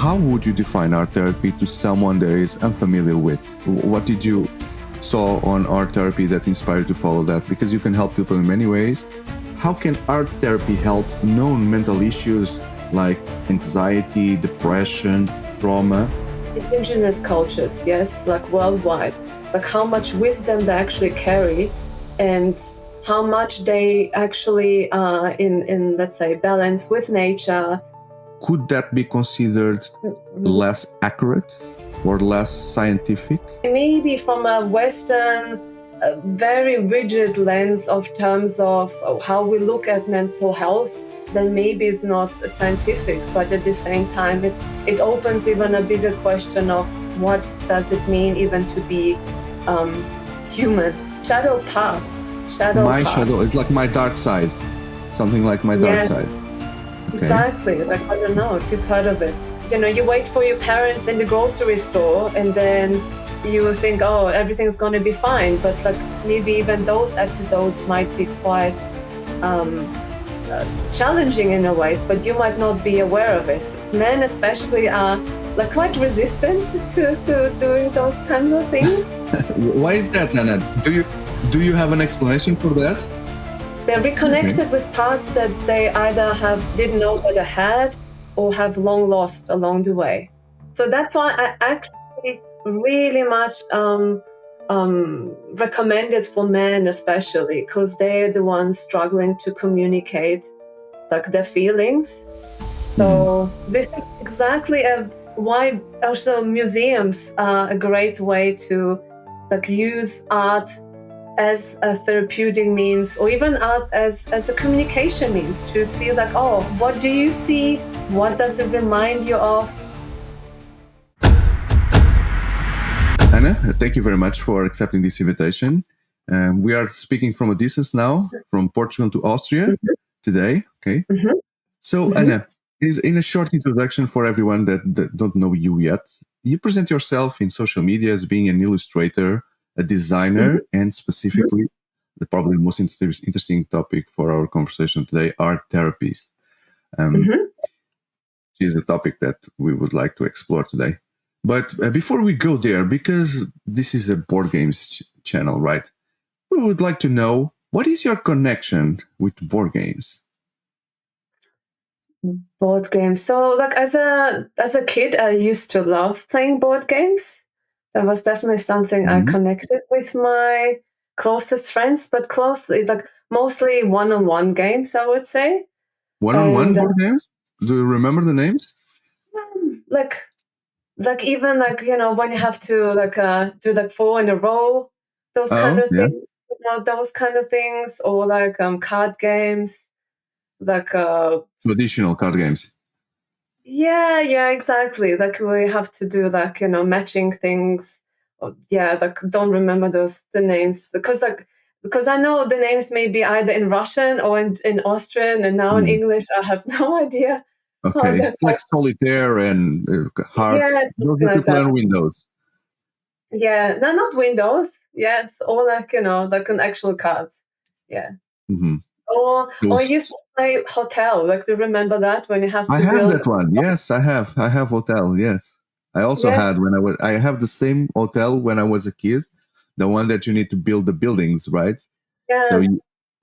how would you define art therapy to someone that is unfamiliar with? What did you saw on art therapy that inspired you to follow that? Because you can help people in many ways. How can art therapy help known mental issues like anxiety, depression, trauma? Indigenous cultures, yes, like worldwide, like how much wisdom they actually carry and how much they actually are in let's say, balance with nature. Could that be considered less accurate or less scientific? Maybe from a Western, very rigid lens of terms of how we look at mental health, then maybe it's not scientific, but at the same time, it opens even a bigger question of what does it mean even to be human. Shadow path. My shadow, it's like my dark side. Something like my dark side. Okay. Exactly. Like, I don't know if you've heard of it. You know, you wait for your parents in the grocery store and then you think, oh, everything's going to be fine. But like maybe even those episodes might be quite challenging in a ways, but you might not be aware of it. Men especially are like quite resistant to doing those kinds of things. Why is that, Anna? Do you have an explanation for that? They're reconnected with parts that they either didn't know that they had or have long lost along the way. So that's why I actually really much recommend it for men especially, because they're the ones struggling to communicate like their feelings. So this is exactly why also museums are a great way to like use art as a therapeutic means, or even art as a communication means, to see like, oh, what do you see? What does it remind you of? Anna, thank you very much for accepting this invitation. We are speaking from a distance now, from Portugal to Austria today. Okay. So Anna, in a short introduction for everyone that don't know you yet, you present yourself in social media as being an illustrator, a designer, and specifically, probably the most interesting topic for our conversation today, art therapist. Which is a topic that we would like to explore today. But before we go there, because this is a board games channel, right? We would like to know, what is your connection with board games? Board games. So like as a kid, I used to love playing board games. That was definitely something I connected with my closest friends, but closely, like mostly one-on-one games, I would say. One-on-one board games? Do you remember the names? Like even like, you know, when you have to like do like 4 in a row, those kind of things, you know, those kind of things, or like card games, like traditional card games. Yeah, exactly. Like we have to do like, you know, matching things. Like don't remember the names because I know the names may be either in Russian or in Austrian, and now in English I have no idea. Okay, it's like solitaire and hearts. Yes, those are to play on Windows. Yeah, no, not Windows. Yes, or like, you know, like an actual card. Yeah. Or I used to play Hotel. Like, do you remember that when you have to I have that one. Yes, I have Hotel. Yes. I also had I have the same Hotel when I was a kid, the one that you need to build the buildings, right? Yeah. So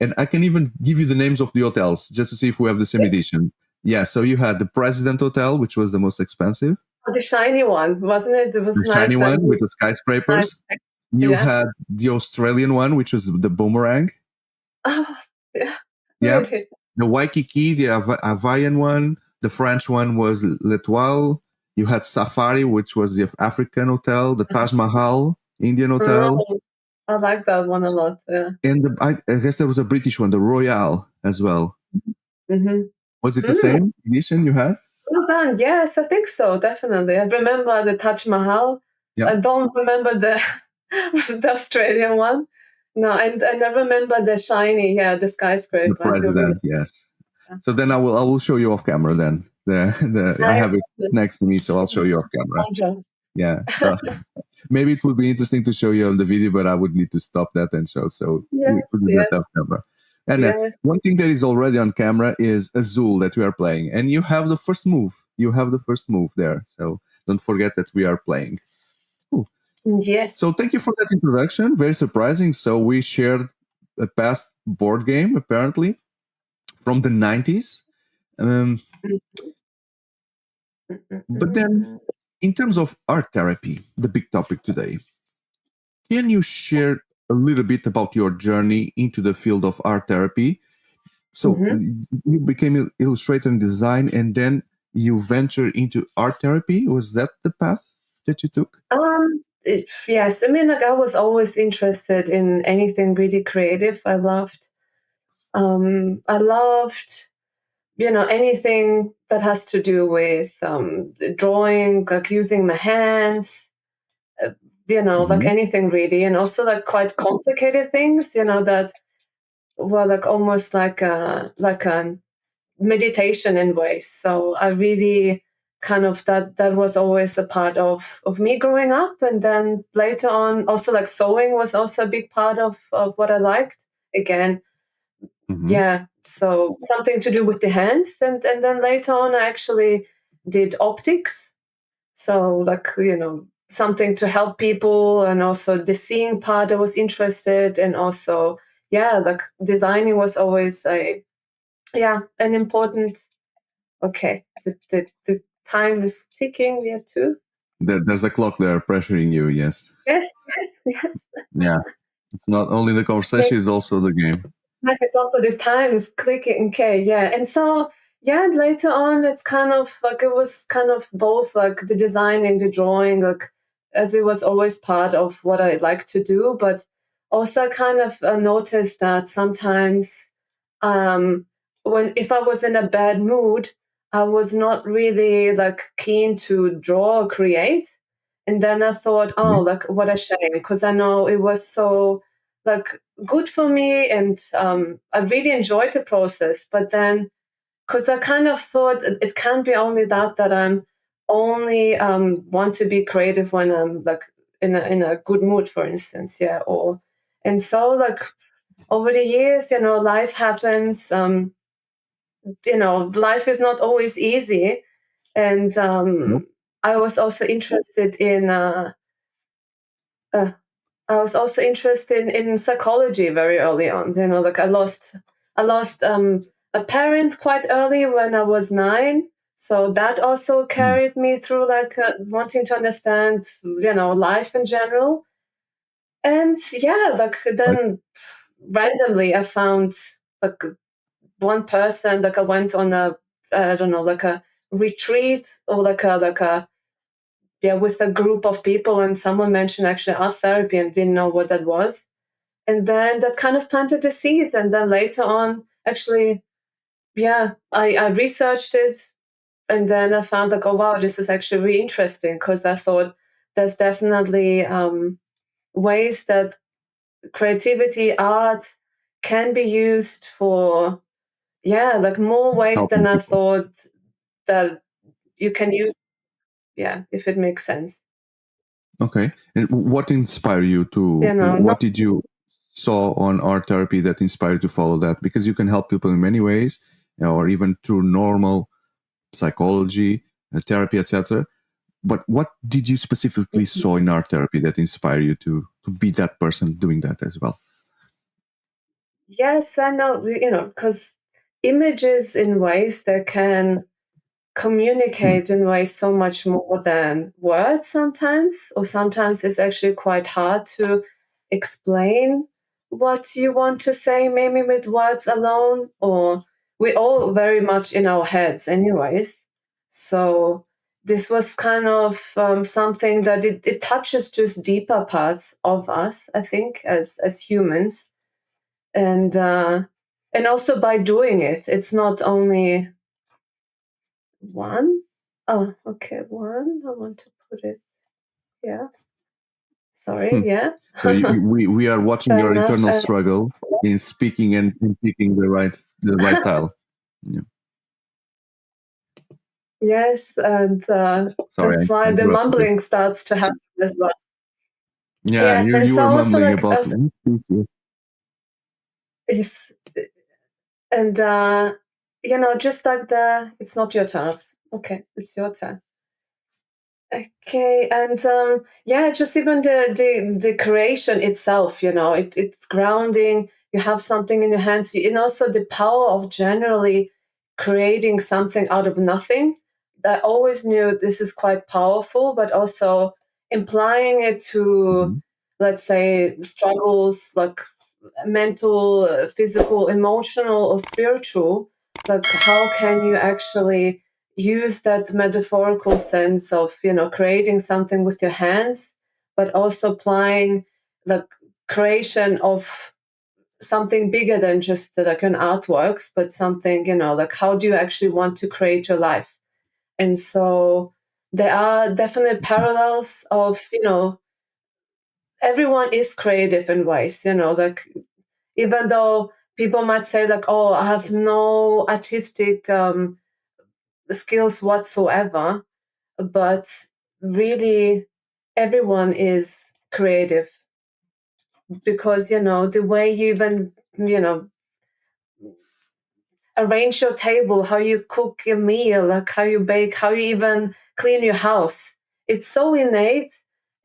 and I can even give you the names of the hotels just to see if we have the same edition. Yeah, so you had the President Hotel, which was the most expensive. The shiny one, wasn't it? It was the shiny one with the skyscrapers. You had the Australian one, which was the Boomerang. Oh, yeah. Yeah. Really? The Waikiki, the Hawaiian one. The French one was l'Etoile. You had Safari, which was the African hotel. The Taj Mahal, Indian hotel. Oh, I like that one a lot. Yeah. And I guess there was a British one, the Royale, as well. Was it the same edition you had? Well done. Yes, I think so. Definitely. I remember the Taj Mahal. I don't remember the Australian one. No, and I remember the shiny, the skyscraper. The President, yes. So then I will show you off camera then. I have it next to me, so I'll show you off camera. Yeah. Maybe it would be interesting to show you on the video, but I would need to stop that and show. So we could do that off camera. And Yes. one thing that is already on camera is Azul that we are playing. And you have the first move. You have the first move there. So don't forget that we are playing. Cool. Yes. So thank you for that introduction. Very surprising. So we shared a past board game, apparently, from the 90s. But then, in terms of art therapy, the big topic today, can you share a little bit about your journey into the field of art therapy? So you became an illustrator and design, and then you ventured into art therapy. Was that the path that you took? Yes. I mean, like, I was always interested in anything really creative. I loved, anything that has to do with drawing, like using my hands, like anything really, and also like quite complicated things, that were like almost like a meditation in ways. So I really kind of that was always a part of me growing up, and then later on also like sewing was also a big part of what I liked. Again, yeah, so something to do with the hands, and then later on I actually did optics. So like something to help people, and also the seeing part I was interested, and also like designing was always an important. Okay, the time is ticking here too. There's a clock there pressuring you. Yes. Yes, yes. Yeah, it's not only the conversation; it's also the game. It's also the time is clicking. Okay, yeah, and so later on, it's kind of like it was kind of both like the designing, the drawing, like as it was always part of what I like to do, but also I kind of noticed that sometimes if I was in a bad mood, I was not really like keen to draw or create. And then I thought, oh, like what a shame, because I know it was so like good for me, and I really enjoyed the process. But then, because I kind of thought it can't be only that I'm only want to be creative when I'm like in a good mood, for instance, and so like over the years, life happens. Life is not always easy, and I was also interested in. I was also interested in psychology very early on. Like I lost a parent quite early when I was 9. So that also carried me through like wanting to understand, life in general. And like then randomly I found like one person, like I went on I don't know, like a retreat, or like a with a group of people, and someone mentioned actually art therapy and didn't know what that was. And then that kind of planted the seeds. And then later on, actually, I researched it. And then I found like, oh, wow, this is actually really interesting, because I thought there's definitely ways that creativity, art can be used for, like more ways than I thought that you can use. Yeah, if it makes sense. Okay. And what inspired you to, what did you saw on art therapy that inspired you to follow that? Because you can help people in many ways, or even through normal psychology, therapy, etc. But what did you specifically saw in art therapy that inspired you to be that person doing that as well? Yes, I know, because images in ways that can communicate in ways so much more than words sometimes, or sometimes it's actually quite hard to explain what you want to say maybe with words alone, or we all very much in our heads anyways. So this was kind of something that it touches just deeper parts of us, I think, as humans. And also by doing it, it's not only one. Oh, okay, one. I want to put it. Yeah. Sorry. Yeah. So we are watching your internal struggle in speaking and in picking the right tile. Yeah. Yes, and Sorry, that's why the mumbling starts to happen as well. Yeah, yes, you so were also mumbling like about. is And just like it's not your turn. Okay, it's your turn. Okay, and just even the creation itself, it's grounding. You have something in your hands, and also the power of generally creating something out of nothing. I always knew this is quite powerful, but also implying it to, let's say, struggles like mental, physical, emotional, or spiritual. Like, how can you actually use that metaphorical sense of creating something with your hands, but also applying the creation of something bigger than just like an artworks, but something like how do you actually want to create your life? And so there are definite parallels of everyone is creative in ways, like even though people might say like, oh, I have no artistic skills whatsoever, but really everyone is creative, because the way you even arrange your table, how you cook a meal, like how you bake, how you even clean your house, it's so innate.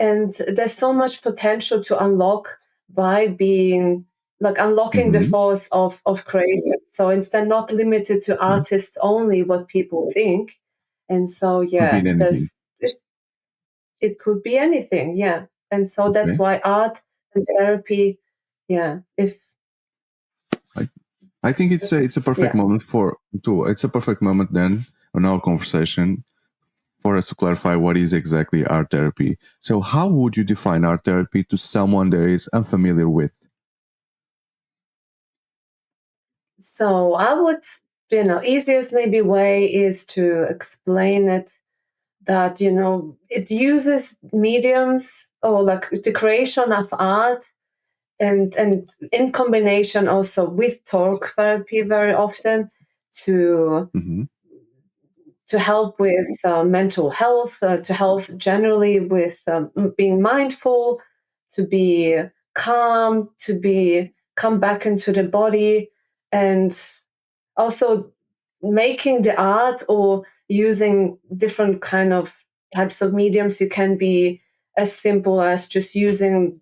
And there's so much potential to unlock by being like unlocking the force of creation. So instead, not limited to artists only, what people think. And so Could be anything. it could be anything, yeah. And so that's why art and therapy, yeah. I think it's a perfect moment it's a perfect moment then on our conversation for us to clarify what is exactly art therapy. So how would you define art therapy to someone that is unfamiliar with? So I would, easiest maybe way is to explain it that, it uses mediums or like the creation of art and in combination also with talk therapy very often to help with mental health, to help generally with being mindful, to be calm, to be come back into the body, and also making the art or using different kind of types of mediums. It can be as simple as just using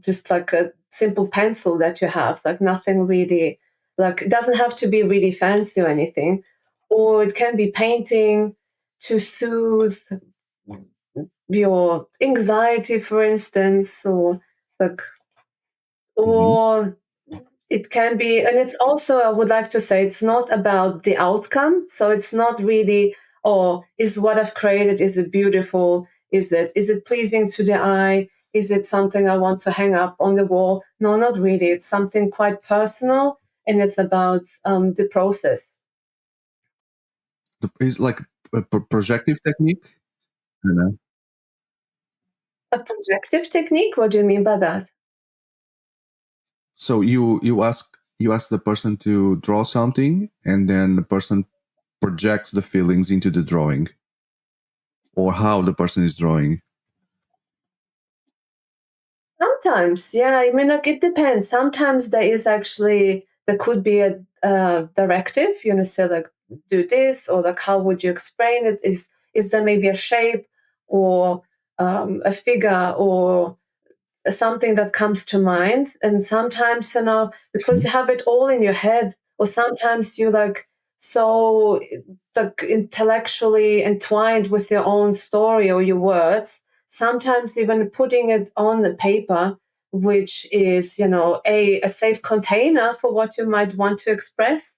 just like a simple pencil that you have, like nothing really, like it doesn't have to be really fancy or anything, or it can be painting to soothe your anxiety, for instance, or like, or it can be, and it's also, I would like to say, it's not about the outcome. So it's not really, oh, is what I've created, is it beautiful? Is it pleasing to the eye? Is it something I want to hang up on the wall? No, not really. It's something quite personal, and it's about the process. It's like a projective technique? I don't know. A projective technique? What do you mean by that? So you ask the person to draw something, and then the person projects the feelings into the drawing, or how the person is drawing. Sometimes, yeah. I mean, like it depends. Sometimes there could be a directive. Say like do this, or like how would you explain it? Is there maybe a shape or a figure or something that comes to mind? And sometimes, because you have it all in your head, or sometimes you like so like intellectually entwined with your own story or your words, sometimes even putting it on the paper, which is a safe container for what you might want to express,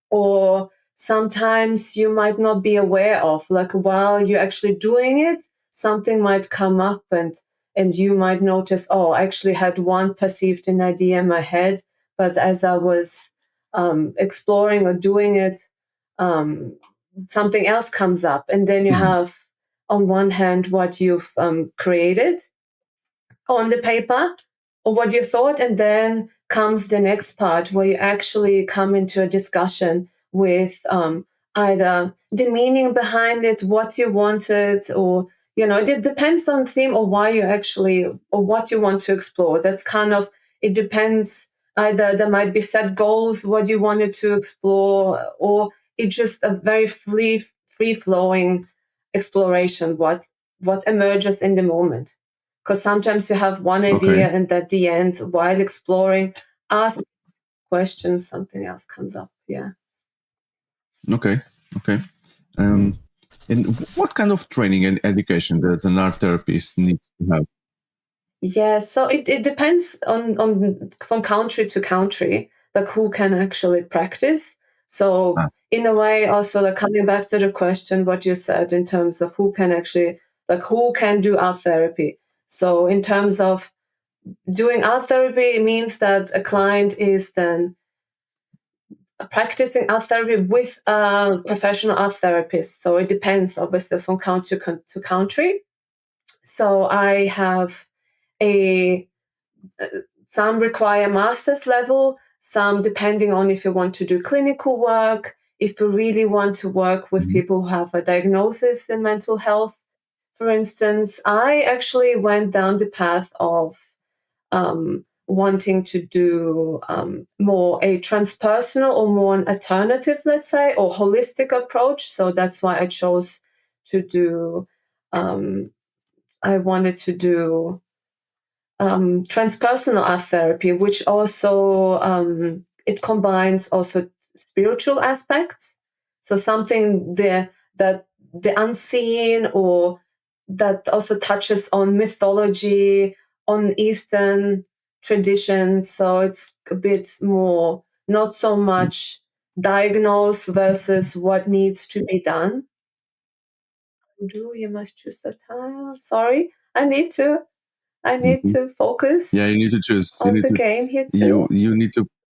or sometimes you might not be aware of, like while you're actually doing it, something might come up, and you might notice, oh, I actually had one perceived an idea in my head, but as I was exploring or doing it, something else comes up. And then you have, on one hand, what you've created on the paper or what you thought, and then comes the next part where you actually come into a discussion with either the meaning behind it, what you wanted, or it depends on theme or why you actually, or what you want to explore. That's kind of, it depends either there might be set goals, what you wanted to explore, or it's just a very free-flowing exploration, what emerges in the moment. Because sometimes you have one idea and at the end, while exploring, ask questions, something else comes up. Yeah. Okay. And what kind of training and education does an art therapist need to have? Yeah, so it depends on from country to country, like who can actually practice. So in a way, also like coming back to the question, what you said in terms of who can actually, like who can do art therapy. So in terms of doing art therapy, it means that a client is then practicing art therapy with a professional art therapist. So it depends obviously from country to country. So I have some require master's level, some depending on if you want to do clinical work, if you really want to work with people who have a diagnosis in mental health. For instance, I actually went down the path of wanting to do more a transpersonal or more an alternative, let's say, or holistic approach. So that's why I chose to do, I wanted to do transpersonal art therapy, which also it combines also spiritual aspects. So something that the unseen, or that also touches on mythology, on Eastern traditions. So it's a bit more not so much diagnose versus what needs to be done. You must choose a tile. Sorry, I need to focus. Yeah, you need to choose. On the game here too.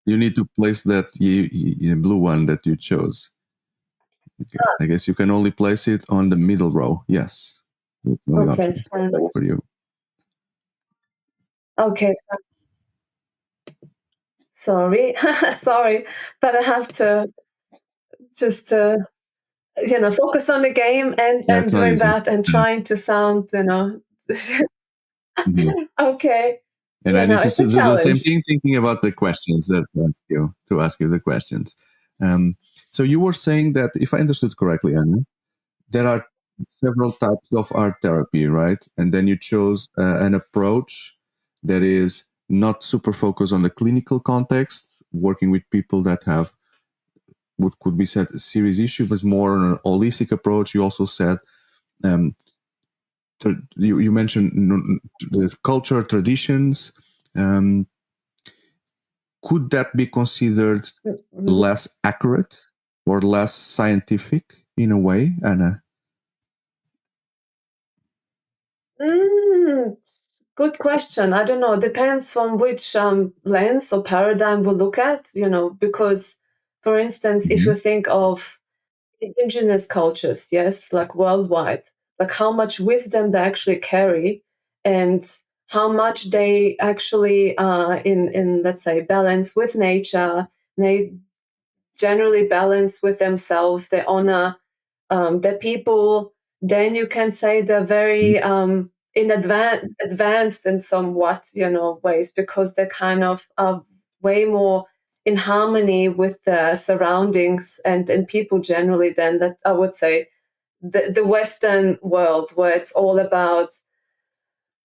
You need to place that blue one that you chose. Okay. I guess you can only place it on the middle row. Yes. Okay, fine. For you. Okay. Sorry, sorry, but I have to just focus on the game and doing that and trying to sound okay. And I need to do the same thing, thinking about the questions that to ask you the questions. So you were saying that, if I understood correctly, Anna, there are several types of art therapy, right? And then you chose an approach that is not super focused on the clinical context, working with people that have what could be said a serious issue, but more on an holistic approach. You also said you mentioned the culture, traditions. Could that be considered less accurate or less scientific in a way, Anna? Good question. I don't know. It depends from which lens or paradigm we look at, because, for instance, if you think of indigenous cultures, yes, like worldwide, like how much wisdom they actually carry and how much they actually are in let's say, balance with nature, they generally balance with themselves, they honor their people, then you can say they're very advanced in somewhat, ways, because they kind of are way more in harmony with the surroundings and people generally than that, I would say, the Western world, where it's all about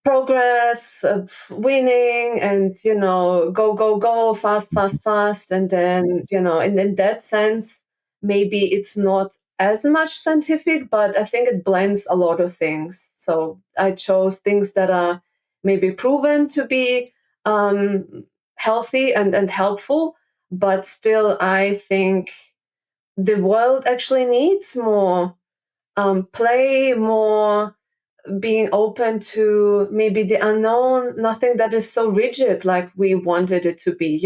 progress, of winning, and go fast, and then and in that sense, maybe it's not as much scientific, but I think it blends a lot of things. So I chose things that are maybe proven to be healthy and helpful, but still I think the world actually needs more play, more being open to maybe the unknown, nothing that is so rigid like we wanted it to be,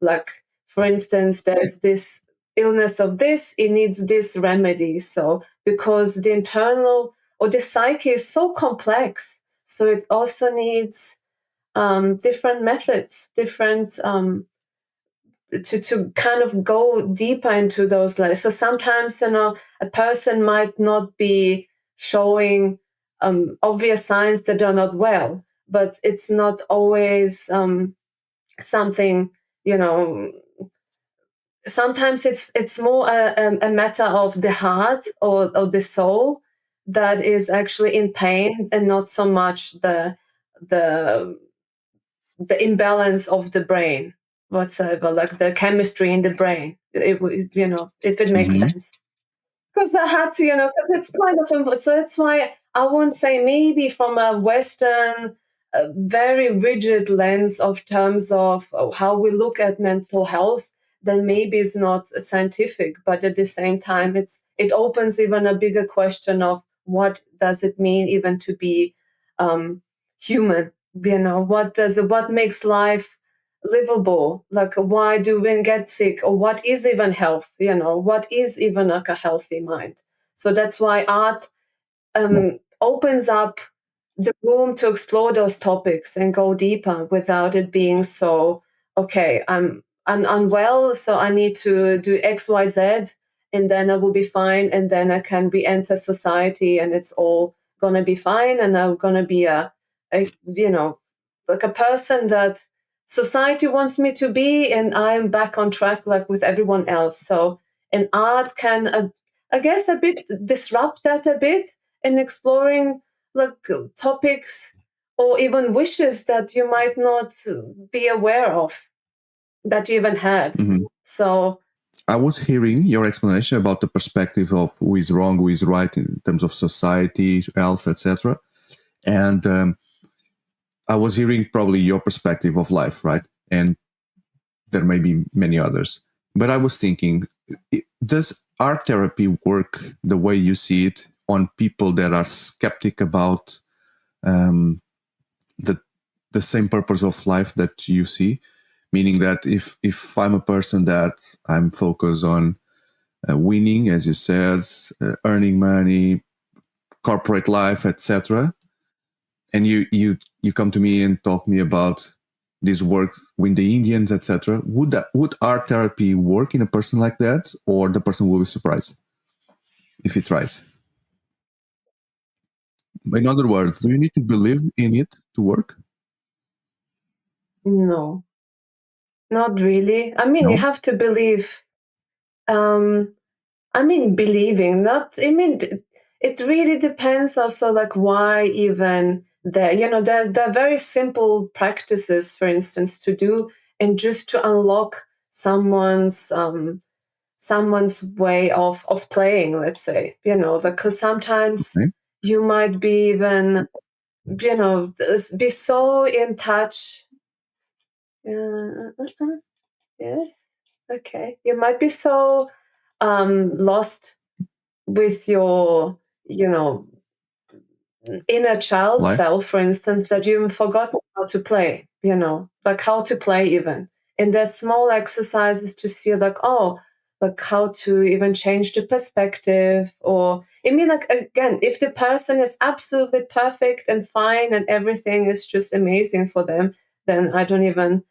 like for instance, there's this illness of this, it needs this remedy. So because the internal or the psyche is so complex, so it also needs different methods, different to kind of go deeper into those layers. So sometimes, a person might not be showing obvious signs that are not well, but it's not always something, sometimes it's more a matter of the heart or the soul that is actually in pain, and not so much the imbalance of the brain whatsoever, like the chemistry in the brain, if it makes sense. Because I had to, because it's kind of, so that's why I won't say, maybe from a Western, very rigid lens of terms of how we look at mental health, then maybe it's not scientific, but at the same time, it opens even a bigger question of what does it mean even to be human? What makes life livable? Like, why do we get sick, or what is even health? What is even like a healthy mind? So that's why art opens up the room to explore those topics and go deeper without it being so, okay, I'm unwell, so I need to do XYZ, and then I will be fine, and then I can re-enter society, and it's all gonna be fine, and I'm gonna be a like a person that society wants me to be, and I'm back on track like with everyone else. So, and art can, I guess, a bit disrupt that a bit in exploring like topics or even wishes that you might not be aware of that you even had. So I was hearing your explanation about the perspective of who is wrong, who is right in terms of society, health, etc. And I was hearing probably your perspective of life, right? And there may be many others. But I was thinking, does art therapy work the way you see it on people that are skeptic about the same purpose of life that you see? Meaning that if I'm a person that I'm focused on winning, as you said, earning money, corporate life, etc., and you come to me and talk me about this work with the Indians, etc., would art therapy work in a person like that, or the person will be surprised if he tries? In other words, do you need to believe in it to work? no, not really. I mean, you No. have to believe. I mean, believing, not, I mean, it really depends also, like, why even there, there are very simple practices, for instance, to do, and just to unlock someone's way of playing, let's say, because sometimes Okay. you might be even, be so in touch. Yes. Okay. You might be so lost with your, inner child Life. self, for instance, that you've forgotten how to play, like how to play even. And there's small exercises to see, like, oh, like how to even change the perspective. Or, I mean, like, again, if the person is absolutely perfect and fine and everything is just amazing for them, then I don't even,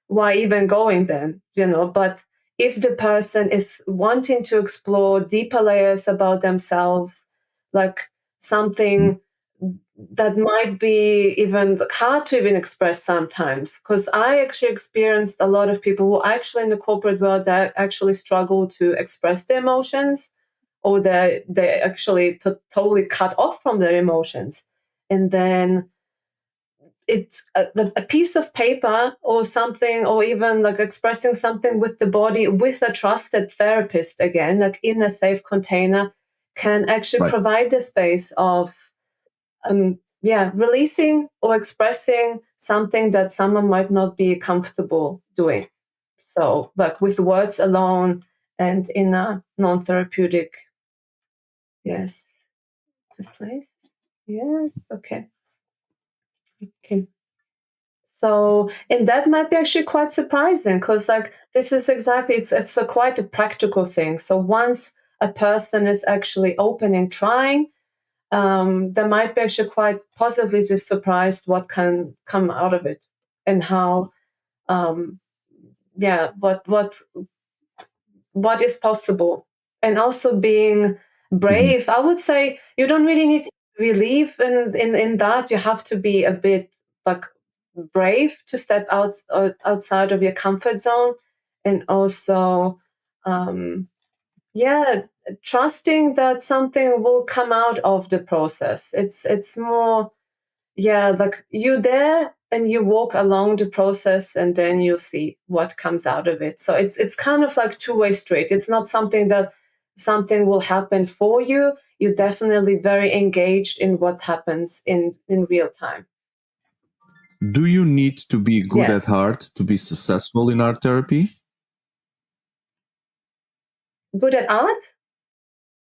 why even going then, but if the person is wanting to explore deeper layers about themselves, like something that might be even hard to even express sometimes, because I actually experienced a lot of people who actually in the corporate world that actually struggle to express their emotions, or they actually totally cut off from their emotions. And then it's a piece of paper or something, or even like expressing something with the body with a trusted therapist, again, like in a safe container, can actually Right. provide the space of releasing or expressing something that someone might not be comfortable doing. So, like with words alone and in a non-therapeutic, yes, place. Yes, okay. So, and that might be actually quite surprising, because like this is exactly, it's a quite a practical thing. So once a person is actually opening, trying, they might be actually quite positively surprised what can come out of it, and how, what is possible. And also being brave. I would say you don't really need to believe in that. You have to be a bit like brave to step outside of your comfort zone, and also trusting that something will come out of the process. It's more like you there and you walk along the process, and then you see what comes out of it. So it's kind of like two-way street. It's not something that something will happen for you. You're definitely very engaged in what happens in real time. Do you need to be good Yes. at art to be successful in art therapy? Good at art?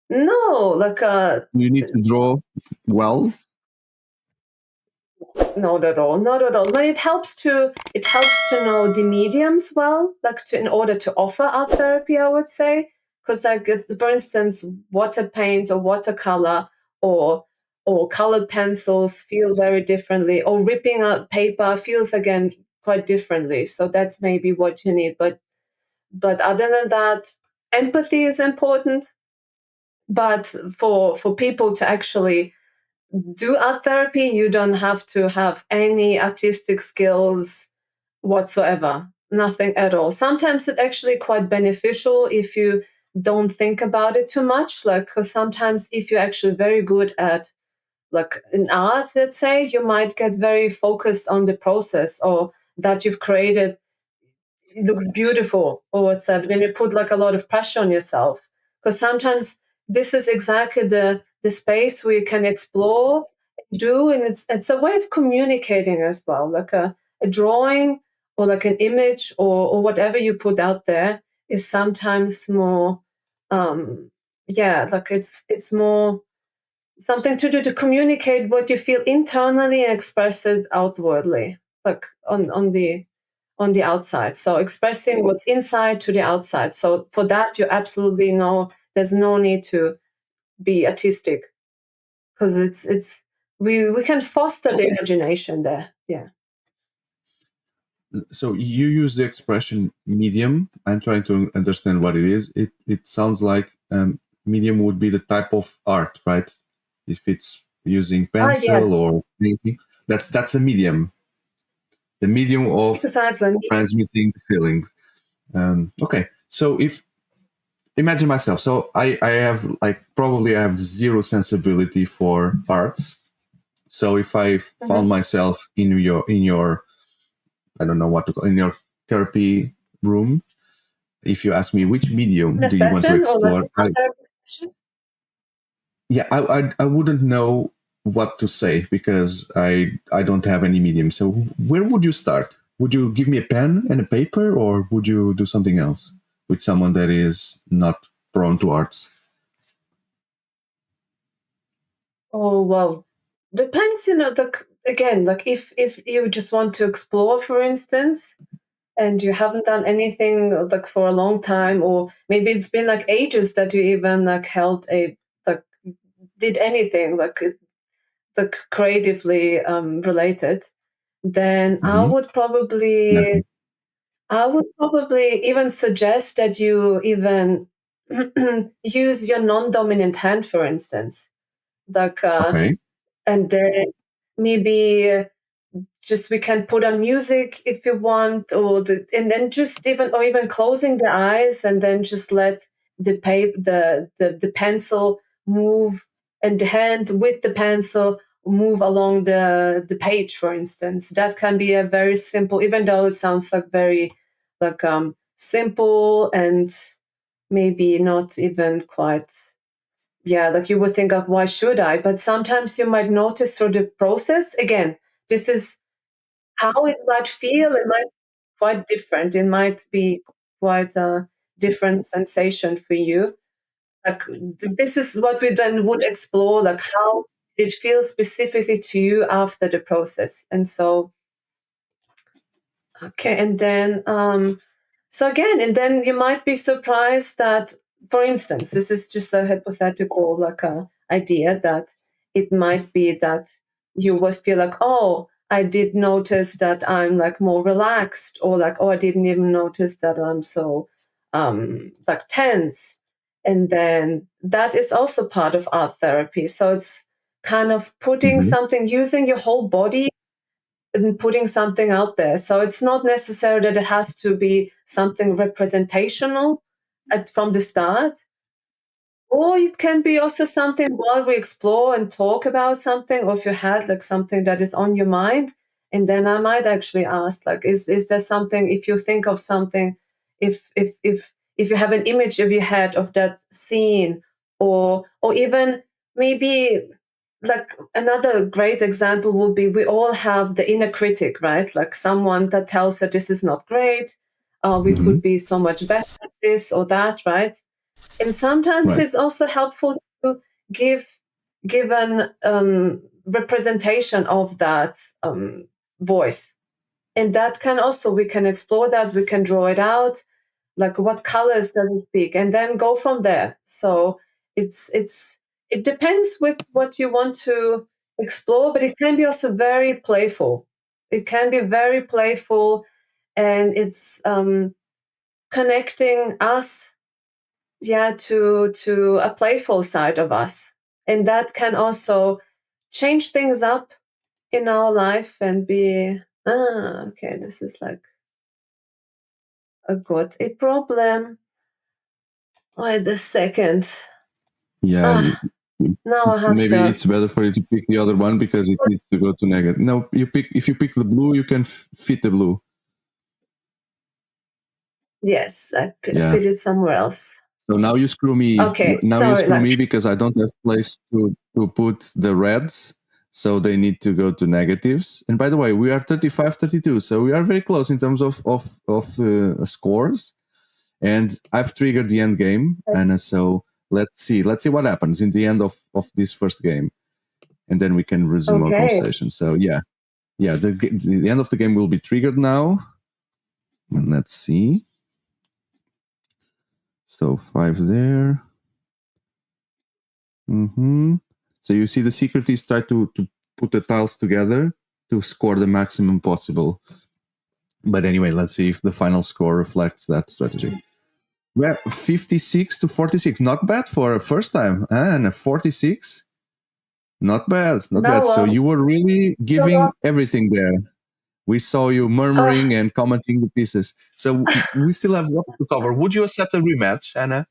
No, like Do you need to draw well? not at all, not at all. But it helps to know the mediums well, like in order to offer art therapy, I would say, because like for instance, water paint or watercolor or colored pencils feel very differently, or ripping out paper feels again quite differently. So that's maybe what you need. But other than that, empathy is important. But for people to actually do art therapy, you don't have to have any artistic skills whatsoever, nothing at all. Sometimes it's actually quite beneficial if you don't think about it too much, like, because sometimes if you're actually very good at, like in art, let's say, you might get very focused on the process or that you've created. It looks beautiful or whatsoever, then you put like a lot of pressure on yourself, because sometimes this is exactly the space where you can explore, do, and it's a way of communicating as well, like a drawing or like an image or whatever you put out there is sometimes more like it's more something to do to communicate what you feel internally and express it outwardly, like on the outside. So expressing what's inside to the outside. So for that, you absolutely know there's no need to be artistic, because it's we can foster the imagination there. Yeah. So you use the expression medium. I'm trying to understand what it is. It sounds like medium would be the type of art, right? If it's using pencil or painting, that's a medium. The medium of Exactly. transmitting feelings. Okay, so if imagine myself, so I have probably I have zero sensibility for arts. So if I found myself in your I don't know what to call, in your therapy room, if you ask me which medium do you want to explore, I wouldn't know what to say, because I don't have any medium. So where would you start? Would you give me a pen and a paper, or would you do something else with someone that is not prone to arts? Oh, well, depends, again, like if you just want to explore, for instance, and you haven't done anything like for a long time, or maybe it's been like ages that you even like held a like did anything like creatively related, then I would probably even suggest that you even use your non-dominant hand, for instance, like Okay. and then maybe just we can put on music if you want, and then just even closing the eyes, and then just let the paper, the pencil move, and the hand with the pencil move along the page, for instance. That can be a very simple, even though it sounds like very like simple and maybe not even quite, like you would think of why should I, but sometimes you might notice through the process, again, this is how it might feel. It might be quite different. It might be quite a different sensation for you. Like this is what we then would explore, like how it feels specifically to you after the process. And so, okay, and then so again, and then you might be surprised that, for instance, this is just a hypothetical like idea that it might be that you would feel like, oh, I did notice that I'm like more relaxed, or like, oh, I didn't even notice that I'm so like tense. And then that is also part of art therapy. So it's kind of putting something, using your whole body putting something out there. So it's not necessary that it has to be something representational from the start. Or it can be also something while we explore and talk about something, or if you had like something that is on your mind, and then I might actually ask, like, is there something, if you think of something, if you have an image of your head of that scene, or even maybe like another great example would be, we all have the inner critic, right? Like someone that tells us this is not great, we could be so much better at this or that, right? And sometimes Right. it's also helpful to give an representation of that voice. And that can also, we can explore that, we can draw it out, like what colors does it speak, and then go from there. So it depends with what you want to explore, but it can be also very playful. It can be very playful, and it's connecting us, to a playful side of us, and that can also change things up in our life and be, okay, this is like got a problem. Wait a second. Yeah. Now I have Maybe to. it's better for you to pick the other one because it needs to go to negative. No, if you pick the blue, you can fit the blue. Yes, I put it somewhere else. So now you screw me. Okay, now sorry, you screw me because I don't have place to put the reds. So they need to go to negatives. And by the way, we are 35-32. So we are very close in terms of scores. And I've triggered the end game. And so let's see what happens in the end of this first game. And then we can resume our conversation. So yeah, the end of the game will be triggered now. And let's see. So 5 there. So you see the secret is try to put the tiles together to score the maximum possible. But anyway, let's see if the final score reflects that strategy. Well, 56-46, not bad for a first time. And a 46, not bad, not bad. So you were really giving everything there. We saw you murmuring and commenting the pieces. So we still have what to cover. Would you accept a rematch, Anna?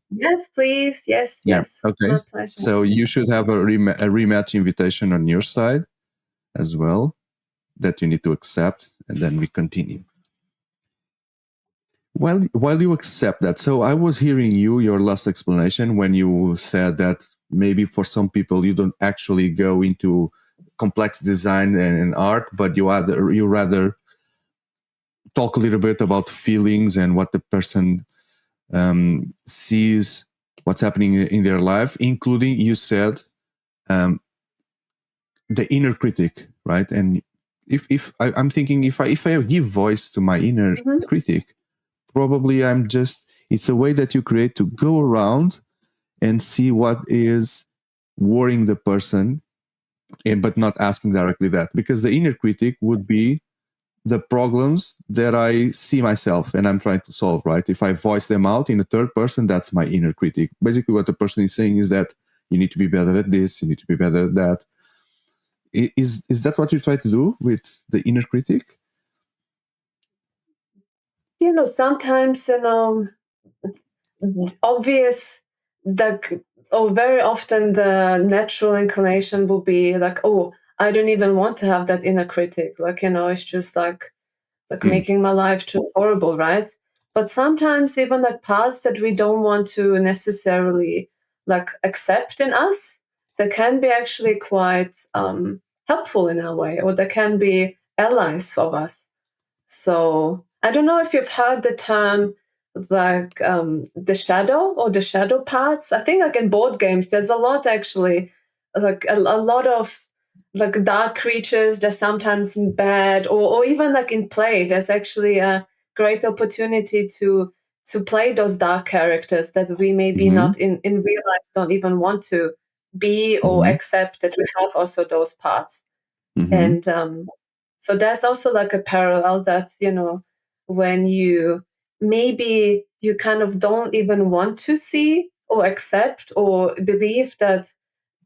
Yes, please. Yes. Okay. My pleasure. So you should have a rematch invitation on your side as well that you need to accept, and then we continue. While you accept that, so I was hearing your last explanation when you said that maybe for some people you don't actually go into complex design and art, but you rather talk a little bit about feelings and what the person sees, what's happening in their life, including, you said, the inner critic, right? And I'm thinking, if I give voice to my inner critic, probably it's a way that you create to go around and see what is worrying the person, but not asking directly that, because the inner critic would be the problems that I see myself and I'm trying to solve, right? If I voice them out in a third person, that's my inner critic. Basically, what the person is saying is that you need to be better at this, you need to be better at that. Is that what you try to do with the inner critic? Sometimes, obvious, or very often the natural inclination will be like, oh, I don't even want to have that inner critic. Like, it's just like making my life just horrible, right? But sometimes even like parts that we don't want to necessarily like accept in us, they can be actually quite helpful in a way, or they can be allies of us. So I don't know if you've heard the term like the shadow or the shadow parts. I think like in board games, there's a lot actually, like a lot of like dark creatures. They're sometimes bad, or even like in play, there's actually a great opportunity to play those dark characters that we maybe not in real life don't even want to be or accept that we have also those parts. And so there's also like a parallel that, when you maybe you kind of don't even want to see or accept or believe that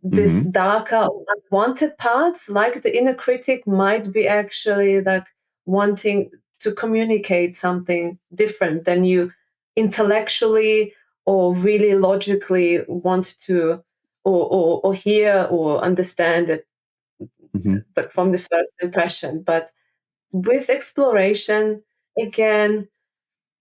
this darker, unwanted parts, like the inner critic, might be actually like wanting to communicate something different than you intellectually or really logically want to or hear or understand it, but from the first impression. But with exploration, again,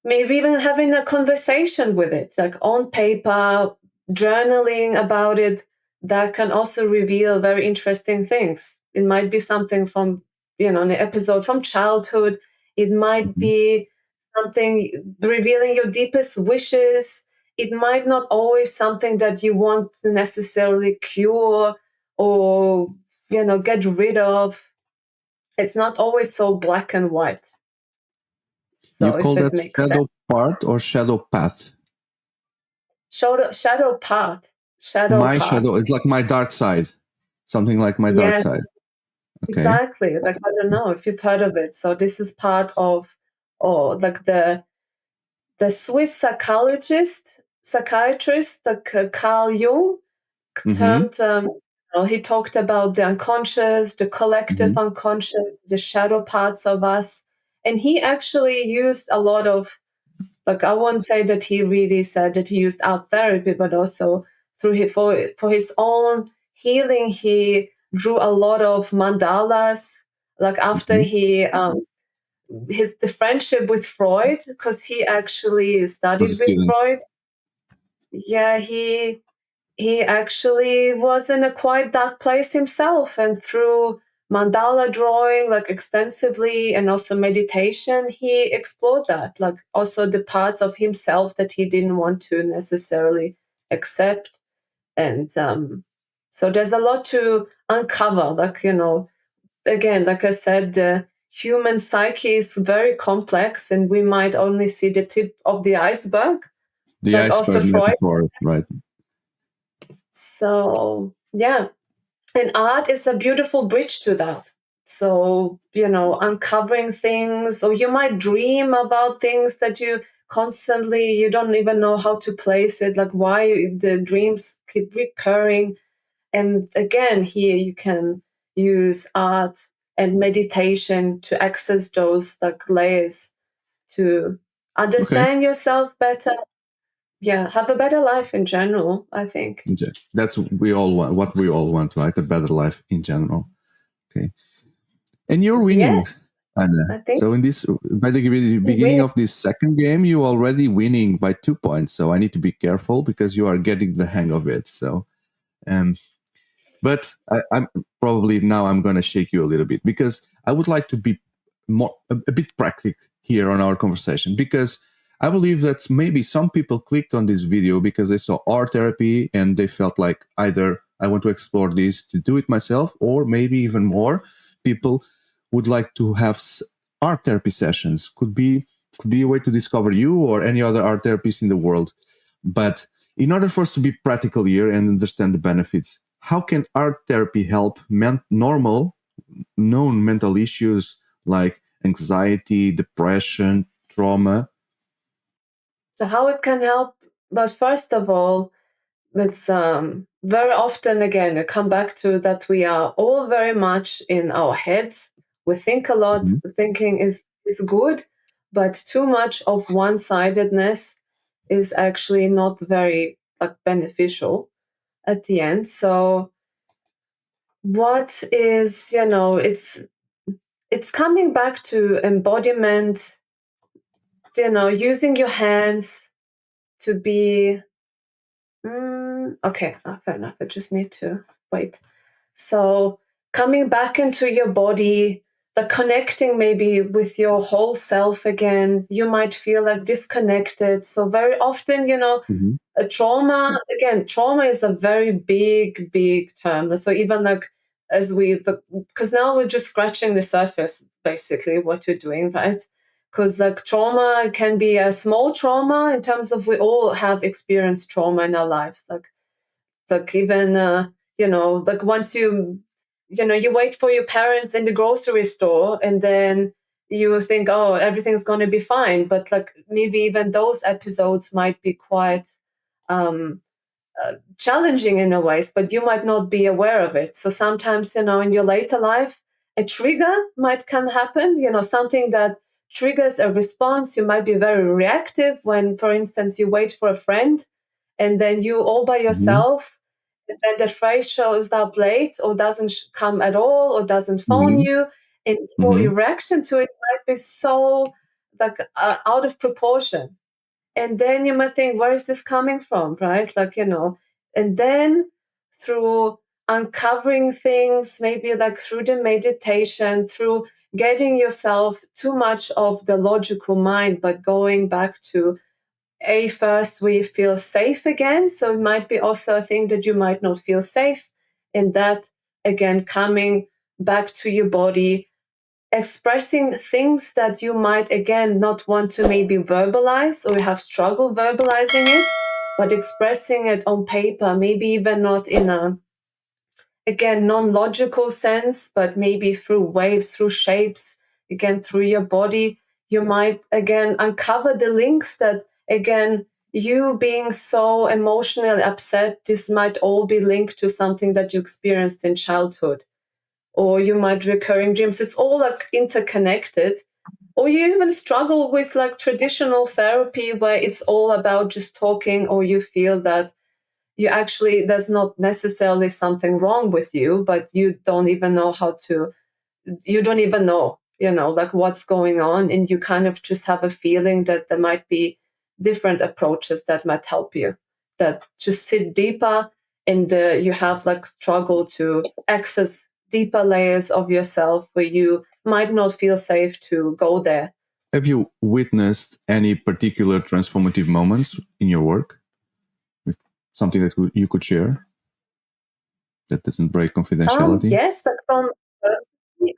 maybe even having a conversation with it, like on paper, journaling about it, that can also reveal very interesting things. It might be something from, an episode from childhood. It might be something revealing your deepest wishes. It might not always something that you want to necessarily cure or, get rid of. It's not always so black and white. You So call if it that makes shadow sense. part or shadow path? Shadow part. My shadow, it's like my dark side. Something like my dark Yes, side. Okay. exactly. Like, I don't know if you've heard of it. So this is part of, or like the Swiss psychiatrist, like Carl Jung, termed, he talked about the unconscious, the collective unconscious, the shadow parts of us. And he actually used a lot of, like, I won't say that he really said that he used art therapy, but also through for his own healing, he drew a lot of mandalas. Like after the friendship with Freud, because he actually Was a studied with student. Freud. Yeah, he actually was in a quite dark place himself, and through mandala drawing, like extensively, and also meditation, he explored that, like also the parts of himself that he didn't want to necessarily accept. And so there's a lot to uncover, like, again, like I said, the human psyche is very complex, and we might only see the tip of the iceberg. The Like also iceberg Freud. metaphor, right? So yeah, and art is a beautiful bridge to that. So, uncovering things, or you might dream about things that you don't even know how to place it, like why the dreams keep recurring. And again, here you can use art and meditation to access those like layers to understand yourself better. Yeah, have a better life in general, I think. Okay. That's what we all want, right? A better life in general. Okay. And you're winning, Yes, Anna. I think So by the beginning of this second game, you're already winning by 2 points. So I need to be careful because you are getting the hang of it. So, but I'm probably now I'm going to shake you a little bit because I would like to be a bit practical here on our conversation, because I believe that maybe some people clicked on this video because they saw art therapy and they felt like either I want to explore this to do it myself, or maybe even more people would like to have art therapy sessions. Could be a way to discover you or any other art therapist in the world. But in order for us to be practical here and understand the benefits, how can art therapy help normal known mental issues like anxiety, depression, trauma? so. How it can help? But first of all, it's very often, again, I come back to that we are all very much in our heads. We think a lot. Thinking is good, but too much of one-sidedness is actually not very like beneficial at the end. So what is, it's coming back to embodiment, using your hands to be okay, fair enough. I just need to wait. So coming back into your body, the connecting maybe with your whole self again. You might feel like disconnected. So very often, a trauma, again, trauma is a very big, big term. So even like because now we're just scratching the surface, basically, what you're doing, right? Because like trauma can be a small trauma in terms of we all have experienced trauma in our lives. Like even, like once you wait for your parents in the grocery store and then you think, oh, everything's going to be fine. But like maybe even those episodes might be quite challenging in a ways, but you might not be aware of it. So sometimes, in your later life, a trigger can happen, something that triggers a response. You might be very reactive when, for instance, you wait for a friend and then you all by yourself, and then the friend shows up late or doesn't come at all or doesn't phone you, and your reaction to it might be so out of proportion. And then you might think, where is this coming from, right? And then through uncovering things, maybe through the meditation, through getting yourself too much of the logical mind, but going back to first we feel safe again. So it might be also a thing that you might not feel safe. And that, again, coming back to your body, expressing things that you might, again, not want to maybe verbalize or you have struggled verbalizing it, but expressing it on paper, maybe even not in a, again, non-logical sense, but maybe through waves, through shapes, again, through your body. You might, again, uncover the links that, again, you being so emotionally upset, this might all be linked to something that you experienced in childhood. Or you might recurring dreams. It's all interconnected. Or you even struggle with traditional therapy where it's all about just talking, or you feel that you actually, there's not necessarily something wrong with you, but you don't even know you don't even know, what's going on. And you kind of just have a feeling that there might be different approaches that might help you, that just sit deeper, and you have struggle to access deeper layers of yourself where you might not feel safe to go there. Have you witnessed any particular transformative moments in your work? Something that you could share that doesn't break confidentiality? Yes, from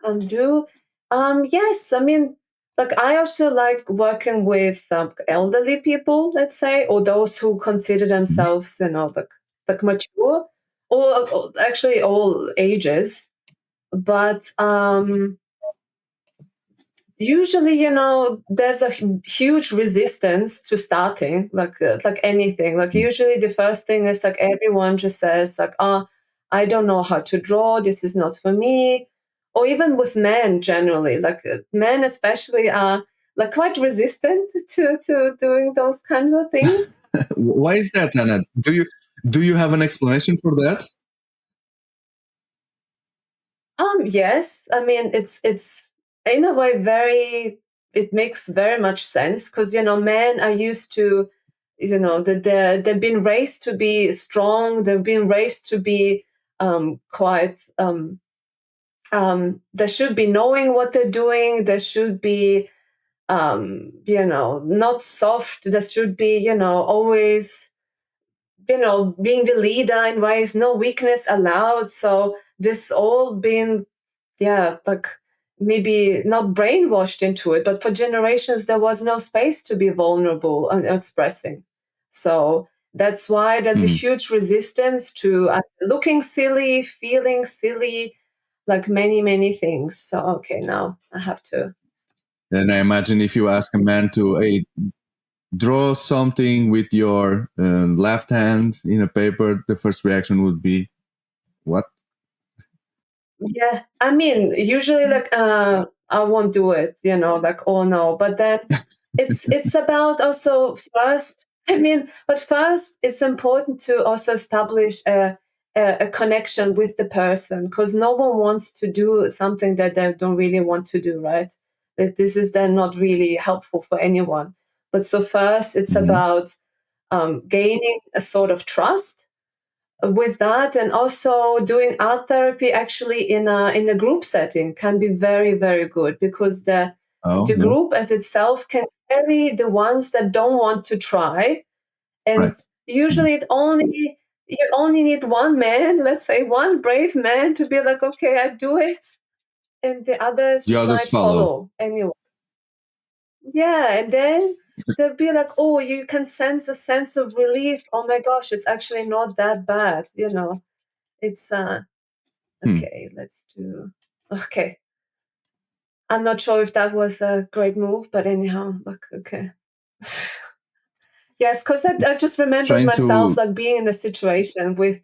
undo. Yes, I mean, I also like working with elderly people, let's say, or those who consider themselves, mature, or actually all ages. But usually, there's a huge resistance to starting, like anything. Usually, the first thing is everyone just says I don't know how to draw. This is not for me. Or even with men generally, men especially are quite resistant to doing those kinds of things. Why is that, Anna? Do you have an explanation for that? Yes, I mean it's in a way it makes very much sense, because men are used to, they've been raised to be strong. They've been raised to be quite. They should be knowing what they're doing. They should be not soft. They should be always being the leader in ways, no weakness allowed. So this all been maybe not brainwashed into it, but for generations there was no space to be vulnerable and expressing. So that's why there's a huge resistance to looking silly, feeling silly, many things. So okay, now I have to. And I imagine if you ask a man to draw something with your left hand in a paper, the first reaction would be, what? Yeah, I mean, usually I won't do it, oh no. But then it's about also first, but first it's important to also establish a connection with the person, because no one wants to do something that they don't really want to do, right? That this is then not really helpful for anyone. But so first it's about gaining a sort of trust with that, and also doing art therapy actually in a group setting can be very, very good, because the group as itself can carry the ones that don't want to try, and usually you only need one man, let's say one brave man, to be okay, I do it, and the others might follow anyway. Yeah, and then they'll be oh, you can sense a sense of relief. Oh my gosh, it's actually not that bad, It's okay, let's do. Okay. I'm not sure if that was a great move, but anyhow, okay. Yes, because I just remembered Trying myself to. like being in a situation with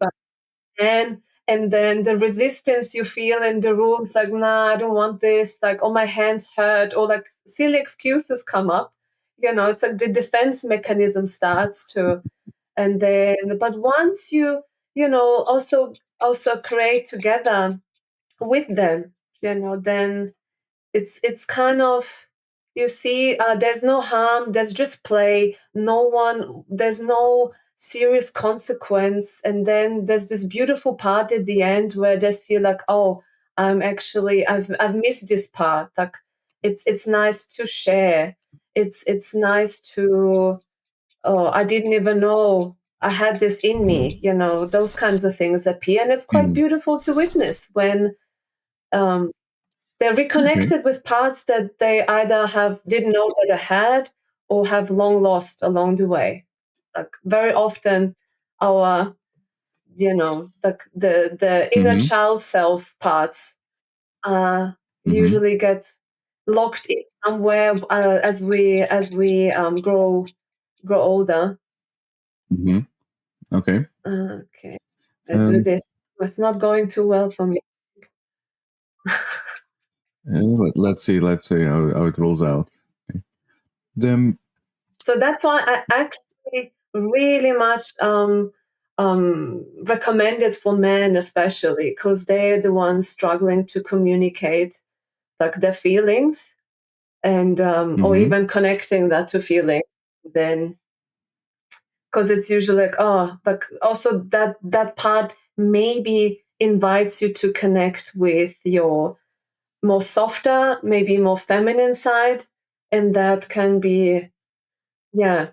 man, and then the resistance you feel in the rooms, like, nah, I don't want this, like, oh, my hands hurt, or like silly excuses come up. It's like the defense mechanism starts to, and then, but once also create together with them, then it's kind of, you see, there's no harm, there's just play, there's no serious consequence, and then there's this beautiful part at the end where they see like, oh, I've missed this part, like it's nice to share, it's nice to, oh, I didn't even know I had this in me, those kinds of things appear, and it's quite Mhm. beautiful to witness when um, they're Okay. reconnected with parts that they either didn't know that they had, or have long lost along the way. Like very often, our the inner Mm-hmm. child self parts Mm-hmm. usually get locked in somewhere as we grow older. Mm-hmm. Okay. Okay, I do Um, this. It's not going too well for me. let's see how it rolls out. Okay. Then. So that's why I actually really much recommend it for men, especially because they're the ones struggling to communicate like their feelings, and or Mm-hmm. even connecting that to feeling. Then, because it's usually like, oh, like also that part maybe invites you to connect with your more softer, maybe more feminine side, and that can be, yeah,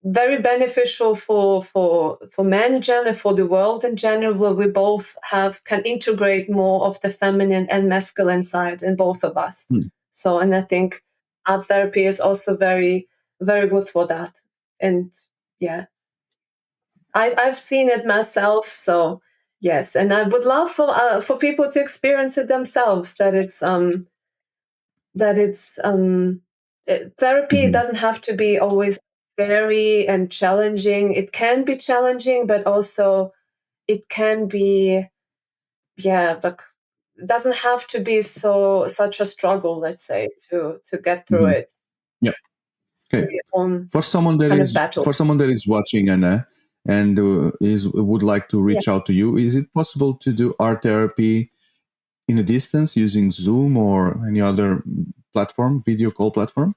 very beneficial for men in general, for the world in general, where we both can integrate more of the feminine and masculine side in both of us. So, and I think art therapy is also very, very good for that. And yeah, I've seen it myself. So yes, and I would love for people to experience it themselves. Therapy Mm-hmm. doesn't have to be always scary and challenging. It can be challenging, but also it can be, yeah, like it doesn't have to be such a struggle, let's say, to get through Mm-hmm. it Yeah. in Okay. your own For someone that kind of is battle. watching, Anna, and would like to Yeah, reach out to you, is it possible to do art therapy in a distance using Zoom or any other platform, video call platform?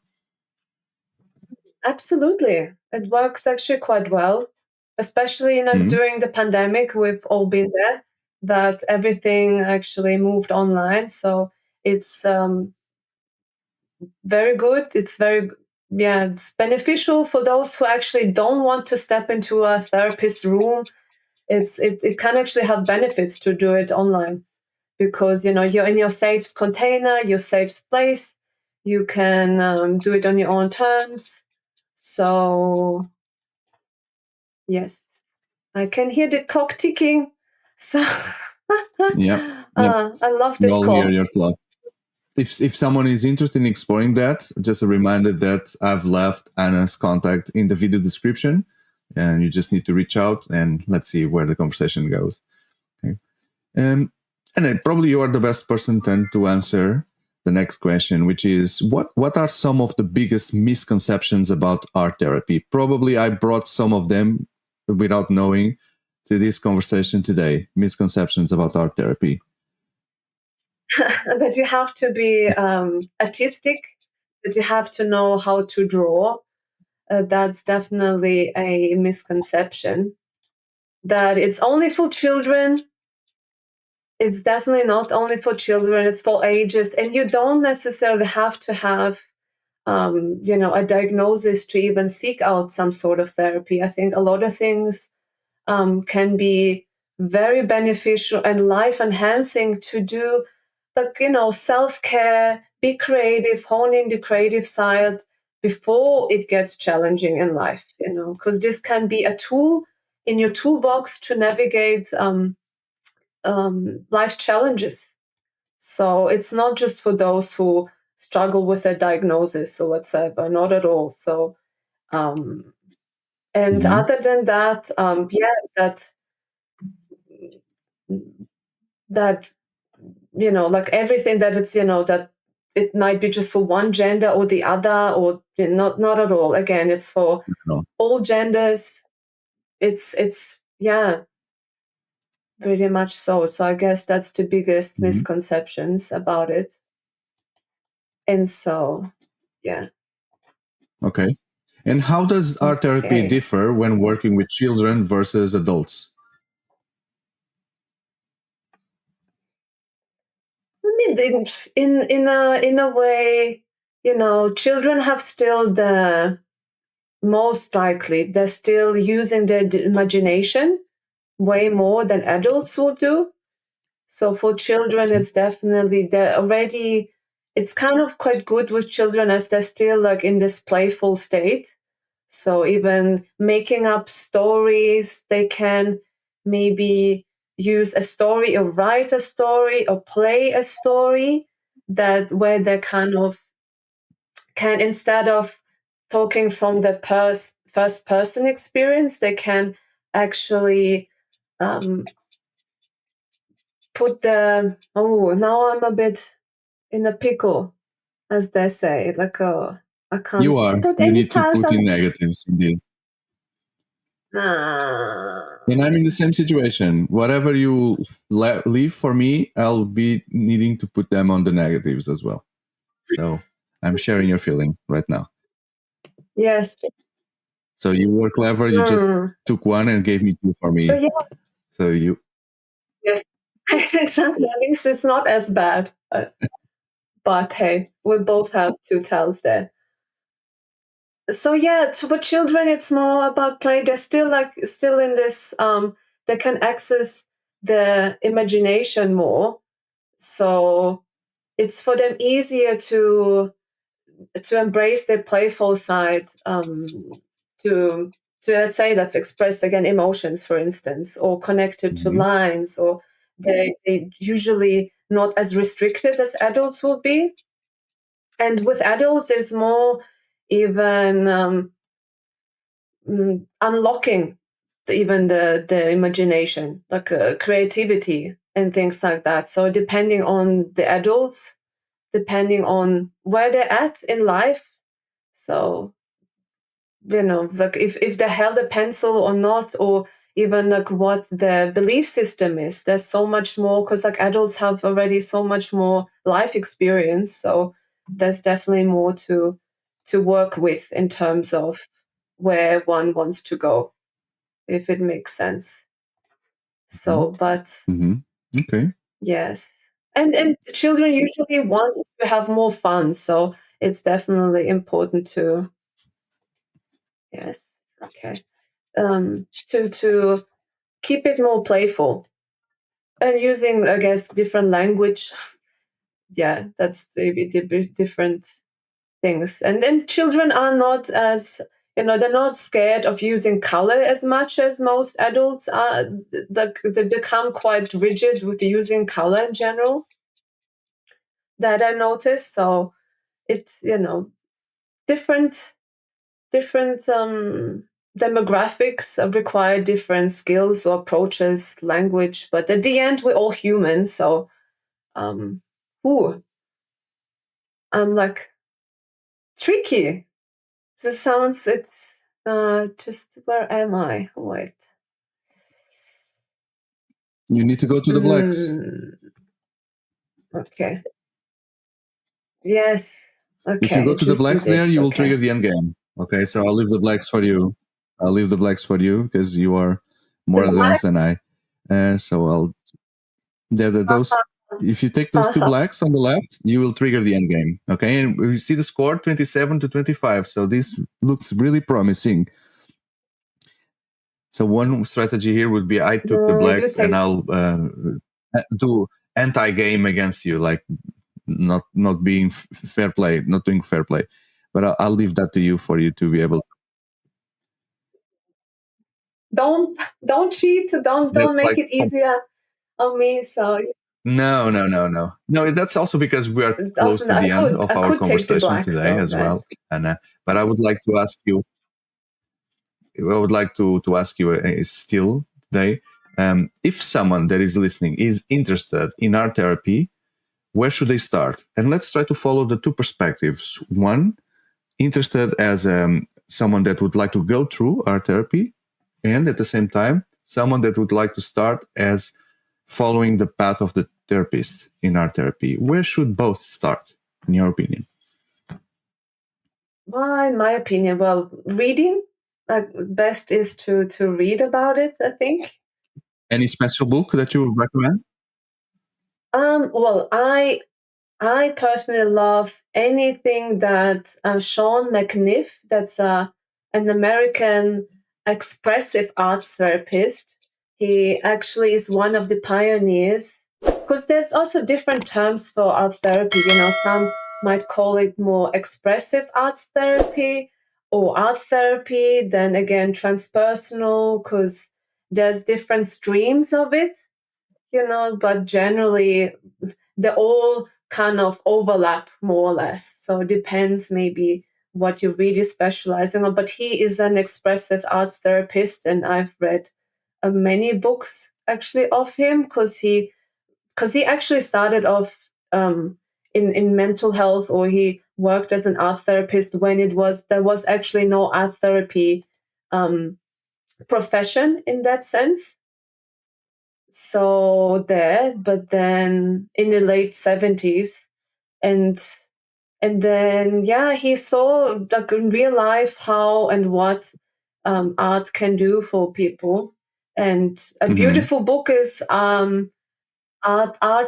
absolutely. It works actually quite well, especially Mm-hmm. during the pandemic. We've all been there. That everything actually moved online, so it's very good. It's very, yeah, it's beneficial for those who actually don't want to step into a therapist room. It can actually have benefits to do it online, because you're in your safe container, your safe place. You can do it on your own terms. So yes, I can hear the clock ticking. So Yep. Yep. I love We this all hear call. your clock. If someone is interested in exploring that, just a reminder that I've left Anna's contact in the video description, and you just need to reach out and let's see where the conversation goes. Okay. And probably you are the best person then to answer the next question, which is what are some of the biggest misconceptions about art therapy? Probably I brought some of them without knowing to this conversation today. Misconceptions about art therapy. That you have to be artistic, that you have to know how to draw. That's definitely a misconception. That it's only for children. It's definitely not only for children, it's for ages. And you don't necessarily have to have, a diagnosis to even seek out some sort of therapy. I think a lot of things can be very beneficial and life enhancing to do, like, self-care, be creative, hone in the creative side before it gets challenging in life, because this can be a tool in your toolbox to navigate life's challenges. So it's not just for those who struggle with a diagnosis or whatsoever, not at all. So um, And other than that, that like everything that it's that it might be just for one gender or the other, or not at all. Again, it's for all genders. It's pretty much so. So I guess that's the biggest misconceptions about it. And so, yeah. Okay. And how does art therapy differ when working with children versus adults? I mean, in a way, children have still the most likely, they're still using their imagination way more than adults would do. So for children, it's definitely, it's kind of quite good with children as they're still like in this playful state. So even making up stories, they can maybe use a story or write a story or play a story where they kind of can, instead of talking from the first person experience, they can actually put now I'm a bit in a pickle, as they say. Like I can't. You are. You need to put in negatives indeed. And I'm in the same situation. Whatever you leave for me, I'll be needing to put them on the negatives as well. So I'm sharing your feeling right now. Yes. So you were clever. You just took one and gave me two for me. So, so you. Yes. Exactly. At least it's not as bad. But hey, we both have two tails there. So for children, it's more about play. They're still in this. They can access the imagination more. So it's for them easier to embrace their playful side. To let's say that's expressed again emotions, for instance, or connected to lines, or they usually not as restricted as adults will be. And with adults, it's more even unlocking even the imagination, like creativity and things like that. So depending on the adults, depending on where they're at in life, so like if they held a pencil or not, or even like what their belief system is, there's so much more, because like adults have already so much more life experience. So there's definitely more to work with in terms of where one wants to go, if it makes sense. So, but okay, yes, and children usually want to have more fun, so it's definitely important to to keep it more playful and using, I guess, different language. Yeah, that's maybe different things. And then children are not as, they're not scared of using color as much as most adults are. They become quite rigid with using color in general, that I noticed. So it's, different demographics require different skills or approaches, language. But at the end, we're all human. So, I'm like tricky. This sounds, it's just, where am I? Wait. You need to go to the blacks. Okay. Yes. Okay. If you go to the blacks there, you will trigger the end game. Okay, so I'll leave the blacks for you. I'll leave the blacks for you because you are more advanced than I. So I'll. Those. If you take those two blacks on the left, you will trigger the end game. Okay, and you see the score 27-25. So this looks really promising. So one strategy here would be I took the blacks and I'll do anti-game against you, like not being fair play, not doing fair play. But I'll leave that to you for you to be able. Don't cheat. Don't make it easier on me. So no. That's also because we are close to the end of our conversation today as well. And but I would like to ask you. I would like to ask you still today, if someone that is listening is interested in art therapy, where should they start? And let's try to follow the two perspectives. One, interested as someone that would like to go through art therapy, and at the same time, someone that would like to start as following the path of the therapist in art therapy. Where should both start, in your opinion? Well, in my opinion, reading, best is to read about it, I think. Any special book that you would recommend? Well, I personally love anything that 𝘞𝘊𝘆, that's an American expressive arts therapist. He actually is one of the pioneers, because there's also different terms for art therapy. Some might call it more expressive arts therapy or art therapy. Then again, transpersonal, because there's different streams of it, but generally they all kind of overlap more or less. So it depends maybe what you really specialize in. But he is an expressive arts therapist, and I've read many books actually of him, because he actually started off in mental health, or he worked as an art therapist when there was actually no art therapy profession in that sense. So but then in the late 70s, and then he saw like in real life how and what art can do for people. And a beautiful book is Art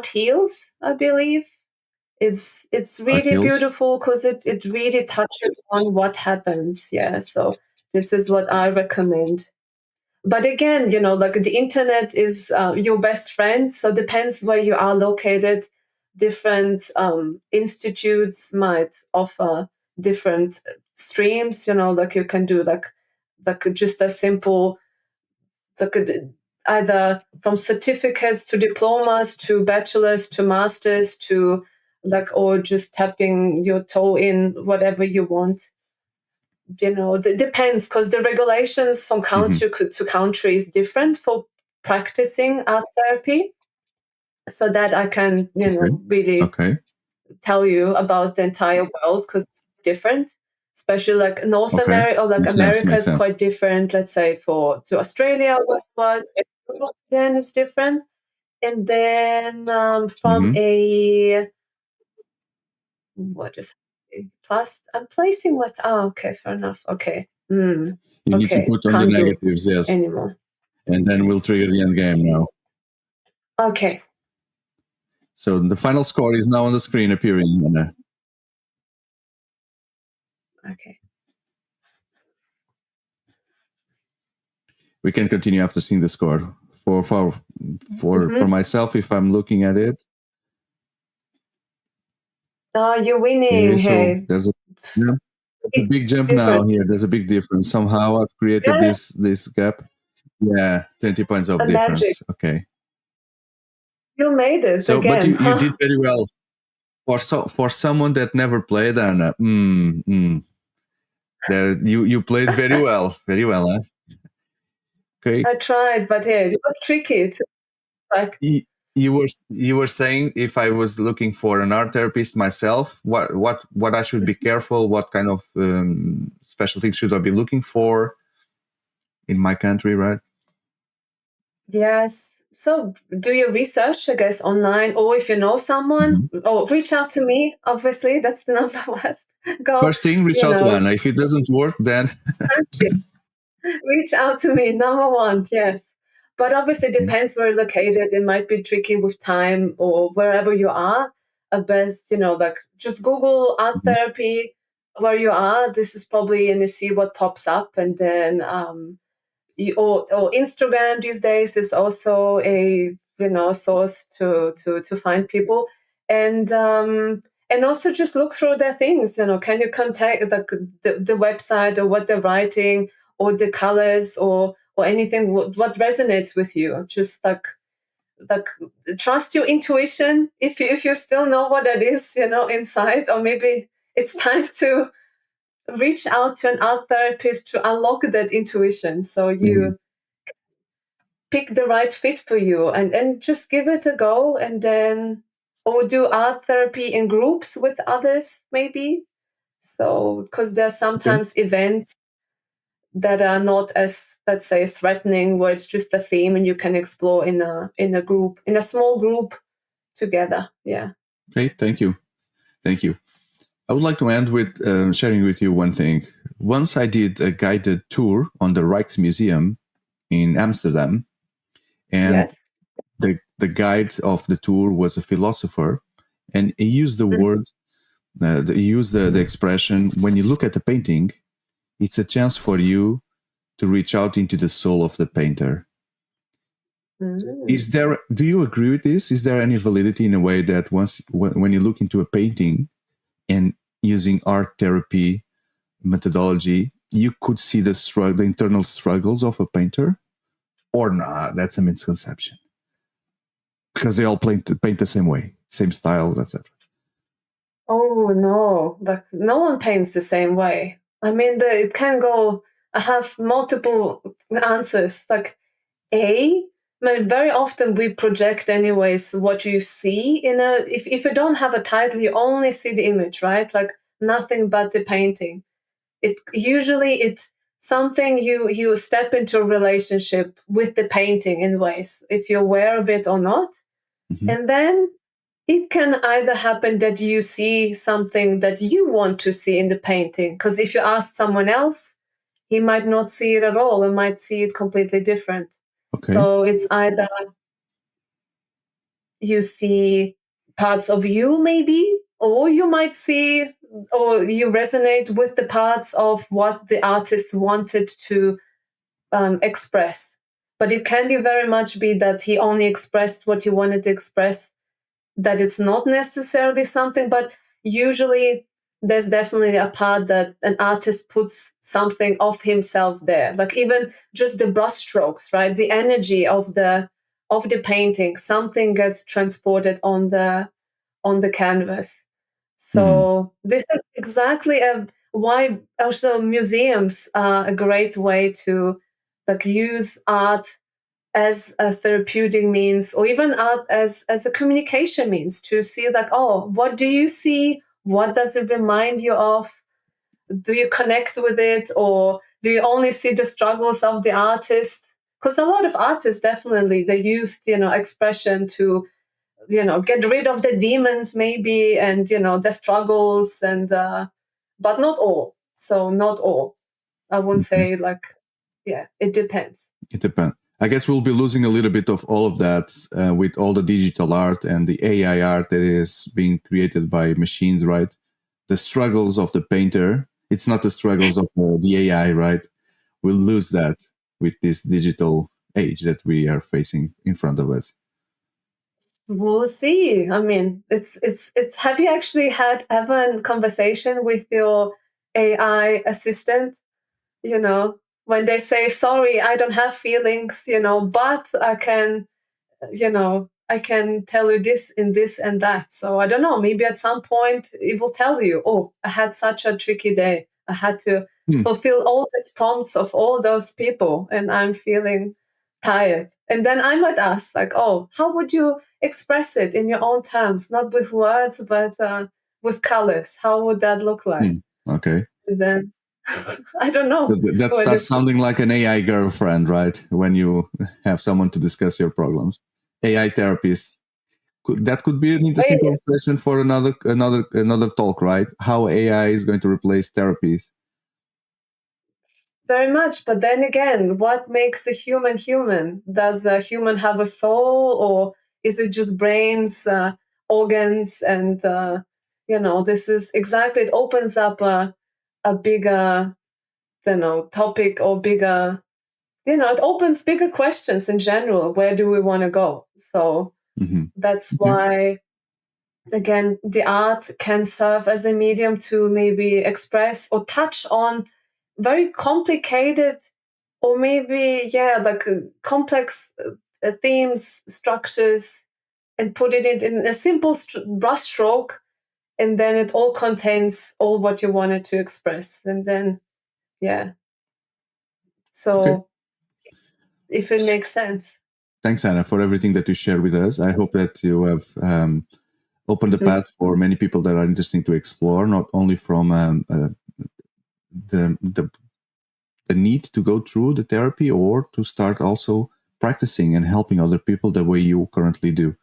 Heals, I believe. It's really beautiful, because it really touches on what happens. Yeah, so this is what I recommend. But again, like the internet is your best friend, so depends where you are located. Different institutes might offer different streams. Like you can do like just a simple, like either from certificates to diplomas to bachelors to masters to or just tapping your toe in whatever you want. It depends, because the regulations from country to country is different for practicing art therapy. So that I can, really tell you about the entire world, because it's different, especially like North America or like America is quite different. Let's say to Australia, what it was, then it's different. And then from a what is plus I'm placing what okay, fair enough. Okay. You need to put on the negatives, yes. Anymore. And then we'll trigger the end game now. Okay. So the final score is now on the screen appearing. Okay. We can continue after seeing the score. For myself, if I'm looking at it. Oh, you're winning. So there's a big jump now here. There's a big difference. Somehow I've created this gap. Yeah, 20 points of difference. Magic. Okay. You made it again. But you did very well. For someone that never played, Anna, there you played very well. Very well, huh? Okay. I tried, but it was tricky. You were saying if I was looking for an art therapist myself, what I should be careful, what kind of special things should I be looking for in my country, right? Yes. So do your research, I guess, online, or if you know someone, or reach out to me. Obviously, that's the number one. First thing, reach out to Anna. If it doesn't work, then reach out to me. Number one, yes. But obviously, it depends where you're located. It might be tricky with time or wherever you are. Best, like just Google art therapy where you are. This is probably, and you see what pops up, and then or Instagram these days is also a source to find people, and also just look through their things. Can you contact the website or what they're writing or the colors or anything what resonates with you. Just like trust your intuition if you still know what that is inside, or maybe it's time to reach out to an art therapist to unlock that intuition. So you pick the right fit for you and just give it a go, and then or do art therapy in groups with others maybe. So because there's sometimes events that are not as, let's say, threatening, where it's just a theme and you can explore in a group, in a small group together. Yeah. Okay, thank you. I would like to end with sharing with you one thing. Once I did a guided tour on the Rijksmuseum in Amsterdam, and the guide of the tour was a philosopher, and he used the word, he used the expression, when you look at the painting, it's a chance for you to reach out into the soul of the painter. Do you agree with this? Is there any validity in a way that when you look into a painting and using art therapy methodology, you could see the internal struggles of a painter? Or not? That's a misconception. Because they all paint the same way, same styles, etc. Oh no, like no one paints the same way. I mean, it can go. I have multiple answers. Like, I mean, very often we project anyways what you see in a. If you don't have a title, you only see the image, right? Like nothing but the painting. It's something you step into a relationship with the painting in ways, if you're aware of it or not, and then it can either happen that you see something that you want to see in the painting, because if you ask someone else, he might not see it at all and might see it completely different. So it's either you see parts of you maybe, or you might see, or you resonate with the parts of what the artist wanted to express. But it can be very much be that he only expressed what he wanted to express, that it's not necessarily something, but usually there's definitely a part that an artist puts something of himself there, like even just the brush strokes, right? The energy of the painting, something gets transported on the canvas. So this is exactly why also museums are a great way to like use art as a therapeutic means, or even art as a communication means, to see like, oh, what do you see? What does it remind you of? Do you connect with it, or do you only see the struggles of the artist? Because a lot of artists definitely, they used, expression to, get rid of the demons maybe, and, the struggles, and but not all. So not all. I wouldn't say like, yeah, it depends. It depends. I guess we'll be losing a little bit of all of that with all the digital art and the AI art that is being created by machines, right? The struggles of the painter, it's not the struggles of the AI, right? We'll lose that with this digital age that we are facing in front of us. We'll see. I mean, it's. Have you actually had ever a conversation with your AI assistant? When they say, sorry, I don't have feelings, but I can, I can tell you this and this and that. So I don't know, maybe at some point it will tell you, oh, I had such a tricky day. I had to fulfill all these prompts of all those people, and I'm feeling tired. And then I might ask, like, oh, how would you express it in your own terms, not with words, but with colors? How would that look like? Okay. And then I don't know. That starts sounding like an AI girlfriend, right? When you have someone to discuss your problems. AI therapist. That could be an interesting conversation for another talk, right? How AI is going to replace therapies. Very much. But then again, what makes a human human? Does a human have a soul, or is it just brains, organs? And, this is exactly, it opens up a bigger, topic, or bigger, it opens bigger questions in general. Where do we want to go? So that's why, again, the art can serve as a medium to maybe express or touch on very complicated, or maybe, like complex themes, structures, and put it in a simple brushstroke, and then it all contains all what you wanted to express. And then, yeah. So Okay. if it makes sense. Thanks, Anna, for everything that you shared with us. I hope that you have opened the path for many people that are interesting to explore, not only from the need to go through the therapy, or to start also practicing and helping other people the way you currently do.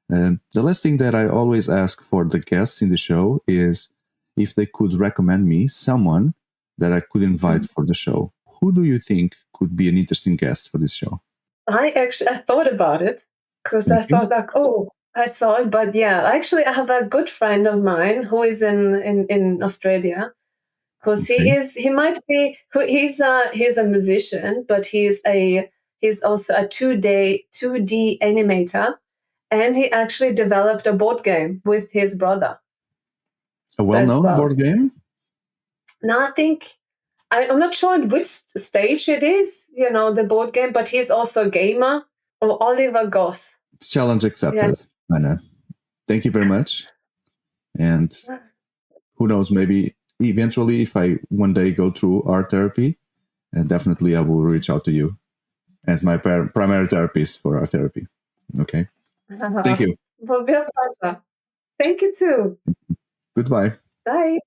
The last thing that I always ask for the guests in the show is if they could recommend me someone that I could invite for the show. Who do you think could be an interesting guest for this show? I thought about it, because I thought like, oh, I saw it, but yeah, actually I have a good friend of mine who is in Australia, because he's a musician, but he's also a 2D animator, and he actually developed a board game with his brother. A well-known board game? No, I think I'm not sure at which stage it is, the board game, but he's also a gamer. Or 𝘰𝘰𝘦𝘴𝑆. Challenge accepted, Anna. Thank you very much. And who knows, maybe eventually, if I one day go through art therapy, definitely I will reach out to you as my primary therapist for art therapy. Okay. Thank you. It will be a pleasure. Thank you too. Goodbye. Bye.